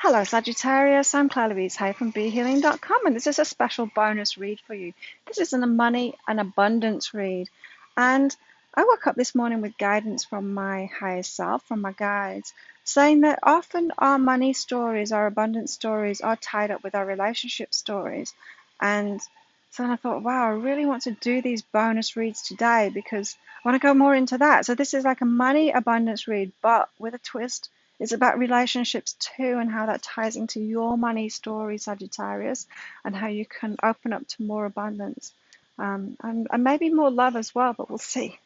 Hello Sagittarius, I'm Claire Louise Hay from BeHealing.com, and this is a special bonus read for you. This is a money and abundance read, and I woke up this morning with guidance from my higher self, from my guides, saying that often our money stories, our abundance stories are tied up with our relationship stories. And so then I thought, wow, I really want to do these bonus reads today because I want to go more into that. So this is like a money abundance read, but with a twist. It's about relationships too, and how that ties into your money story, Sagittarius, and how you can open up to more abundance, and maybe more love as well, but we'll see.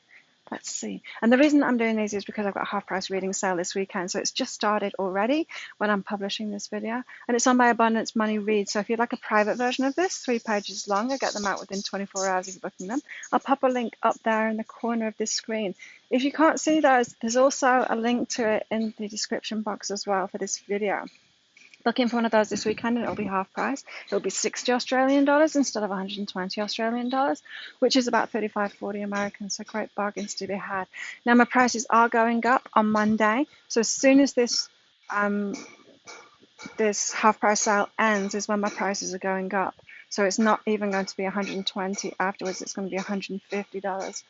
Let's see. And the reason I'm doing these is because I've got a half price reading sale this weekend. So it's just started already when I'm publishing this video. And it's on my Abundance Money Read. So if you'd like a private version of this, 3 pages long, I get them out within 24 hours of you booking them. I'll pop a link up there in the corner of this screen. If you can't see those, there's also a link to it in the description box as well for this video. Looking for one of those this weekend and it'll be half price. It'll be 60 Australian dollars instead of 120 Australian dollars, which is about 35-40 American, so great bargains to be had. Now my prices are going up on Monday, so as soon as this half price sale ends is when my prices are going up. So it's not even going to be 120 afterwards, it's going to be $150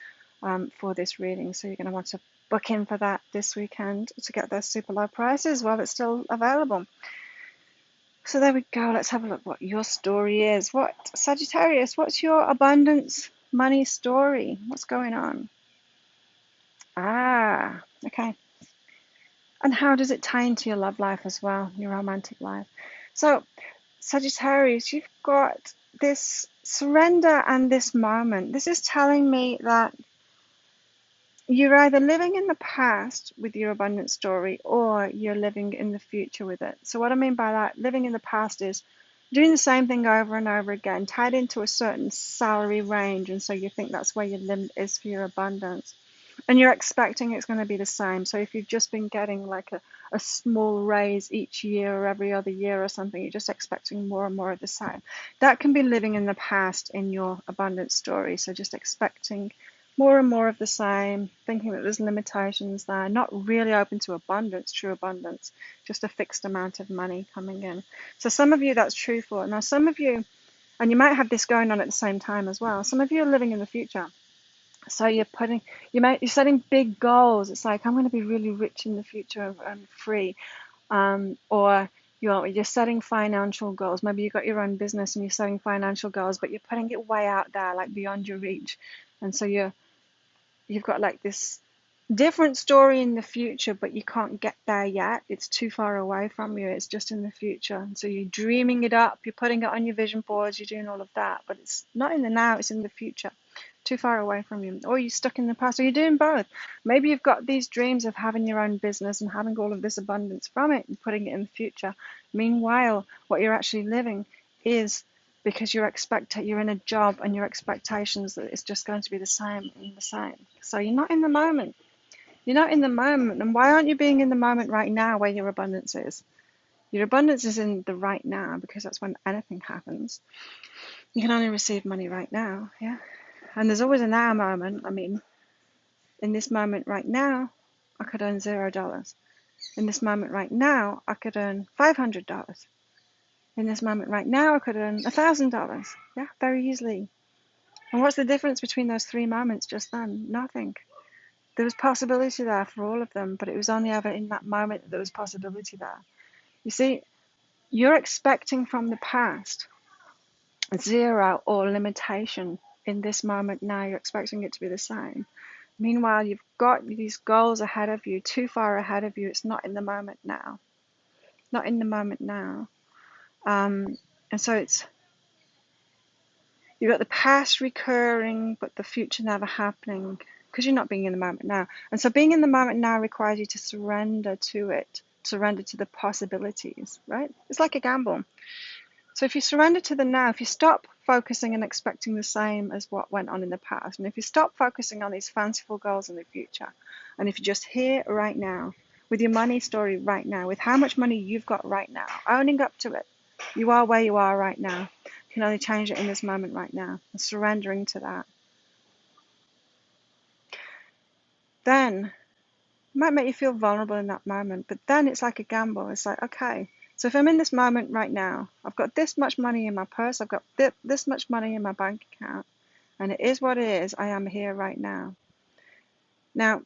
for this reading. So you're going to want to book in for that this weekend to get those super low prices while it's still available. So there we go. Let's have a look what your story is. Sagittarius, what's your abundance money story? What's going on? Okay. And how does it tie into your love life as well, your romantic life? So Sagittarius, you've got this surrender and this moment. This is telling me that you're either living in the past with your abundance story or you're living in the future with it. So what I mean by that, living in the past is doing the same thing over and over again, tied into a certain salary range, and so you think that's where your limit is for your abundance. And you're expecting it's going to be the same. So if you've just been getting like a small raise each year or every other year or something, you're just expecting more and more of the same. That can be living in the past in your abundance story. So just expecting more and more of the same, thinking that there's limitations there, not really open to abundance, true abundance, just a fixed amount of money coming in. So some of you that's true for. Now some of you, and you might have this going on at the same time as well, some of you are living in the future. So you're setting big goals. It's like, I'm going to be really rich in the future and free. Or you're setting financial goals. Maybe you've got your own business and you're setting financial goals, but you're putting it way out there, like beyond your reach. And so you've got like this different story in the future, but you can't get there yet. It's too far away from you. It's just in the future. And so you're dreaming it up, you're putting it on your vision boards, you're doing all of that, but it's not in the now, it's in the future. Too far away from you. Or you're stuck in the past, or you're doing both. Maybe you've got these dreams of having your own business and having all of this abundance from it and putting it in the future. Meanwhile, what you're actually living is because you're in a job and your expectations that it's just going to be the same and the same. So you're not in the moment. You're not in the moment. And why aren't you being in the moment right now where your abundance is? Your abundance is in the right now, because that's when anything happens. You can only receive money right now, yeah? And there's always a now moment. I mean, in this moment right now, I could earn $0. In this moment right now, I could earn $500. In this moment right now, I could earn $1,000. Yeah, very easily. And what's the difference between those 3 moments just then? Nothing. There was possibility there for all of them, but it was only ever in that moment that there was possibility there. You see, you're expecting from the past 0 or limitation. In this moment now, you're expecting it to be the same. Meanwhile, you've got these goals ahead of you, too far ahead of you. It's not in the moment now. Not in the moment now. And so you've got the past recurring, but the future never happening, because you're not being in the moment now. And so being in the moment now requires you to surrender to it, surrender to the possibilities, right? It's like a gamble. So if you surrender to the now, if you stop focusing and expecting the same as what went on in the past, and if you stop focusing on these fanciful goals in the future, and if you're just here right now, with your money story right now, with how much money you've got right now, owning up to it, you are where you are right now. You can only change it in this moment right now, and surrendering to that. Then it might make you feel vulnerable in that moment, but then it's like a gamble. It's like, okay, So if I'm in this moment right now, I've got this much money in my purse, I've got this much money in my bank account, and it is what it is. I am here right now. Now,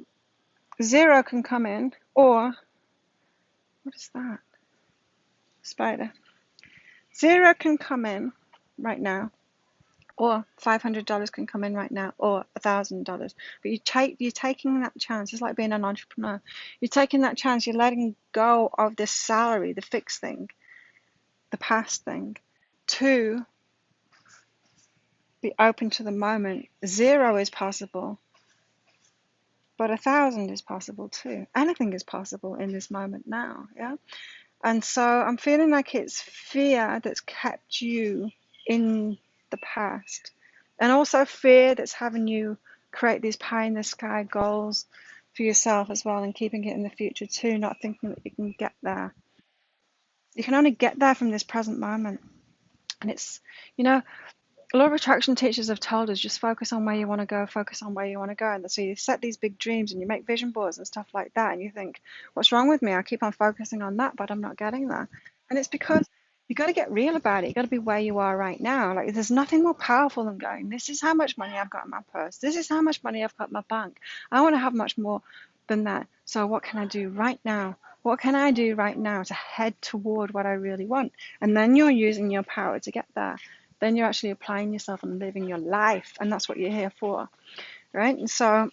zero can come in, or what is that? Spider. Zero can come in right now, or $500 can come in right now, or $1,000. But you're taking that chance. It's like being an entrepreneur. You're taking that chance. You're letting go of this salary, the fixed thing, the past thing, to be open to the moment. Zero is possible, but 1,000 is possible too. Anything is possible in this moment now. Yeah. And so I'm feeling like it's fear that's kept you in the past, and also fear that's having you create these pie in the sky goals for yourself as well, and keeping it in the future too, not thinking that you can get there. You can only get there from this present moment. And it's, you know, a lot of attraction teachers have told us just focus on where you want to go, focus on where you want to go. And so you set these big dreams and you make vision boards and stuff like that. And you think, what's wrong with me? I keep on focusing on that, but I'm not getting there. And it's because you got to get real about it. You got to be where you are right now. Like, there's nothing more powerful than going, this is how much money I've got in my purse. This is how much money I've got in my bank. I want to have much more than that. So what can I do right now? What can I do right now to head toward what I really want? And then you're using your power to get there. Then you're actually applying yourself and living your life, and that's what you're here for, right? And so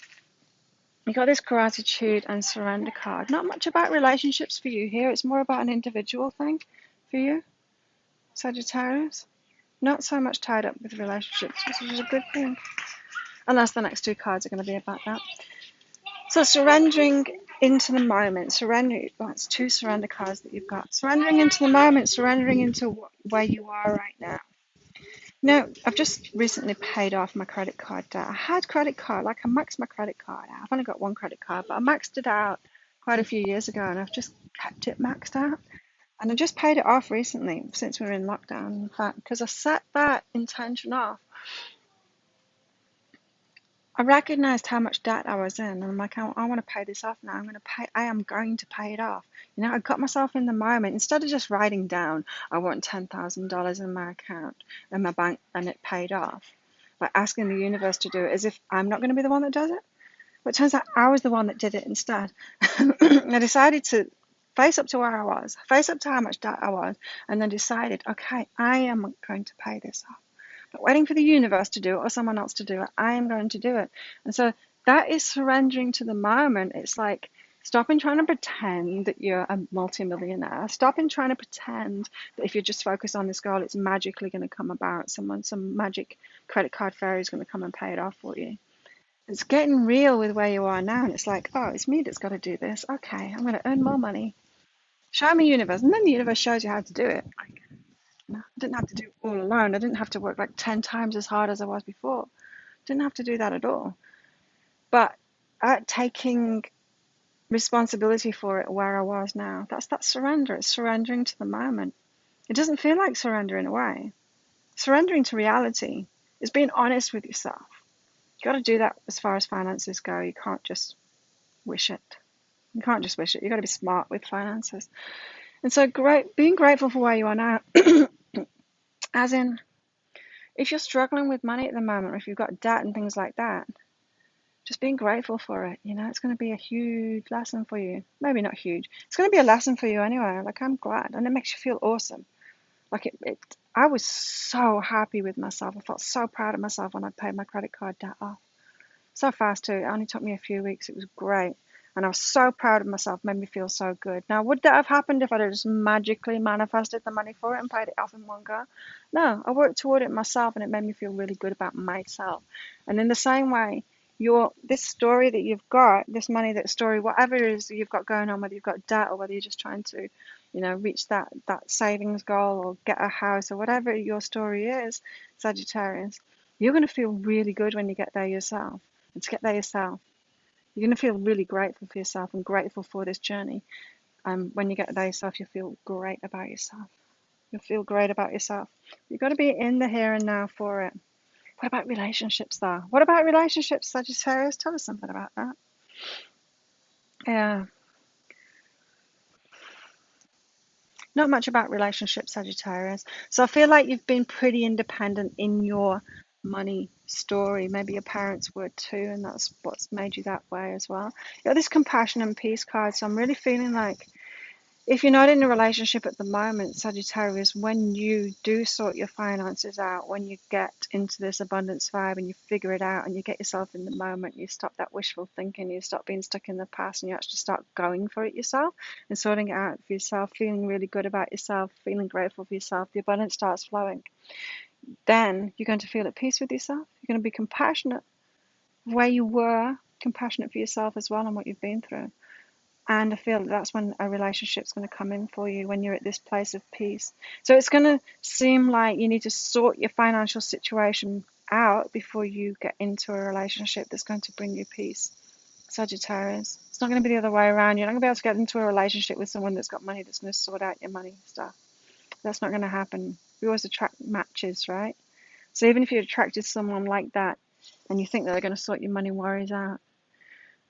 you got this gratitude and surrender card. Not much about relationships for you here. It's more about an individual thing for you, Sagittarius. Not so much tied up with relationships, which is a good thing. Unless the next two cards are going to be about that. So surrendering into the moment, surrendering. Well, it's two surrender cards that you've got. Surrendering into the moment, surrendering into where you are right now. Now, I've just recently paid off my credit card debt. I had credit card, like I maxed my credit card out. I've only got one credit card, but I maxed it out quite a few years ago, and I've just kept it maxed out. And I just paid it off recently, since we were in lockdown, in fact, because I set that intention off. I recognized how much debt I was in, and I'm like, I want to pay this off now. I am going to pay it off. You know, I got myself in the moment. Instead of just writing down, I want $10,000 in my account, in my bank, and it paid off, by asking the universe to do it, as if I'm not going to be the one that does it. But it turns out I was the one that did it instead. I decided to face up to where I was, face up to how much debt I was, and then decided, okay, I am going to pay this off. Not waiting for the universe to do it or someone else to do it. I am going to do it. And so that is surrendering to the moment. It's like stopping trying to pretend that you're a multimillionaire. Stopping trying to pretend that if you just focus on this goal, it's magically going to come about. Some magic credit card fairy is going to come and pay it off for you. It's getting real with where you are now. And it's like, oh, it's me that's got to do this. Okay, I'm going to earn more money. Show me universe. And then the universe shows you how to do it. Like, I didn't have to do it all alone. I didn't have to work like 10 times as hard as I was before. Didn't have to do that at all. But taking responsibility for it where I was now, that's that surrender. It's surrendering to the moment. It doesn't feel like surrender in a way. Surrendering to reality is being honest with yourself. You've got to do that as far as finances go. You can't just wish it. You can't just wish it. You've got to be smart with finances. And so being grateful for where you are now, as in, if you're struggling with money at the moment, or if you've got debt and things like that, just being grateful for it. You know, it's going to be a huge lesson for you. Maybe not huge. It's going to be a lesson for you anyway. Like, I'm glad. And it makes you feel awesome. Like, I was so happy with myself. I felt so proud of myself when I paid my credit card debt off. So fast too. It only took me a few weeks. It was great. And I was so proud of myself. It made me feel so good. Now, would that have happened if I'd just magically manifested the money for it and paid it off in one go? No, I worked toward it myself, and it made me feel really good about myself. And in the same way, this story that you've got, this money, that story, whatever it is that you've got going on, whether you've got debt or whether you're just trying to, reach that savings goal or get a house or whatever your story is, Sagittarius, you're going to feel really good when you get there yourself. And to get there yourself, you're going to feel really grateful for yourself and grateful for this journey. When you get there yourself, you'll feel great about yourself. You'll feel great about yourself. You've got to be in the here and now for it. What about relationships, though? What about relationships, Sagittarius? Tell us something about that. Yeah. Not much about relationships, Sagittarius. So I feel like you've been pretty independent in your money story. Maybe your parents were too, and that's what's made you that way as well. You got this compassion and peace card, so I'm really feeling like if you're not in a relationship at the moment, Sagittarius, when you do sort your finances out, when you get into this abundance vibe and you figure it out and you get yourself in the moment, you stop that wishful thinking, you stop being stuck in the past, and you actually start going for it yourself and sorting it out for yourself, feeling really good about yourself, feeling grateful for yourself, the abundance starts flowing. Then you're going to feel at peace with yourself. You're going to be compassionate where you were, compassionate for yourself as well and what you've been through. And I feel that's when a relationship's going to come in for you, when you're at this place of peace. So it's going to seem like you need to sort your financial situation out before you get into a relationship that's going to bring you peace, Sagittarius. It's not going to be the other way around. You're not going to be able to get into a relationship with someone that's got money that's going to sort out your money stuff. That's not going to happen. We always attract matches, right? So even if you attracted someone like that and you think that they're going to sort your money worries out,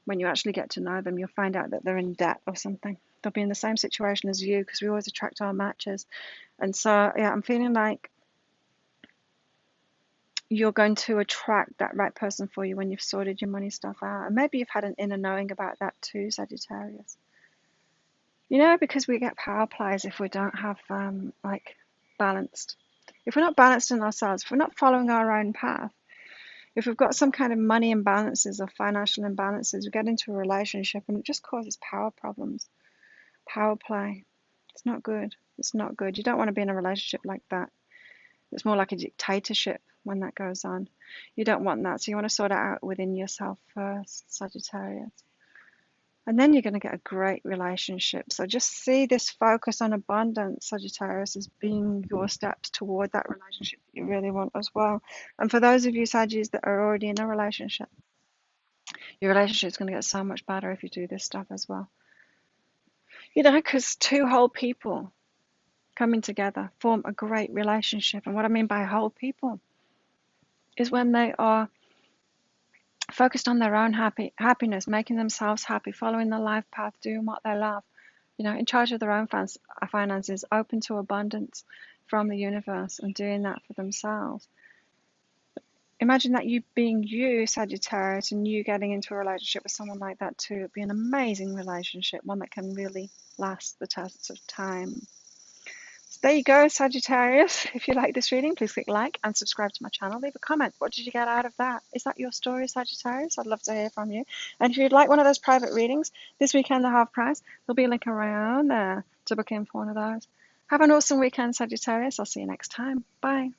when you actually get to know them, you'll find out that they're in debt or something. They'll be in the same situation as you because we always attract our matches. And so, yeah, I'm feeling like you're going to attract that right person for you when you've sorted your money stuff out. And maybe you've had an inner knowing about that too, Sagittarius. You know, because we get power plays if we don't have, like, balanced. If we're not balanced in ourselves, if we're not following our own path, if we've got some kind of money imbalances or financial imbalances, we get into a relationship and it just causes power problems, power play. It's not good. It's not good. You don't want to be in a relationship like that. It's more like a dictatorship when that goes on. You don't want that. So you want to sort it out within yourself first, Sagittarius. And then you're going to get a great relationship. So just see this focus on abundance, Sagittarius, as being your steps toward that relationship that you really want as well. And for those of you, Sagittarius, that are already in a relationship, your relationship is going to get so much better if you do this stuff as well. You know, because two whole people coming together form a great relationship. And what I mean by whole people is when they are focused on their own happiness, making themselves happy, following the life path, doing what they love, you know, in charge of their own finances, open to abundance from the universe and doing that for themselves. Imagine that you being you, Sagittarius, and you getting into a relationship with someone like that too. It'd be an amazing relationship, one that can really last the tests of time. So there you go, Sagittarius. If you like this reading, please click like and subscribe to my channel. Leave a comment. What did you get out of that? Is that your story, Sagittarius? I'd love to hear from you. And if you'd like one of those private readings, this weekend the half price, there'll be a link around there to book in for one of those. Have an awesome weekend, Sagittarius. I'll see you next time. Bye.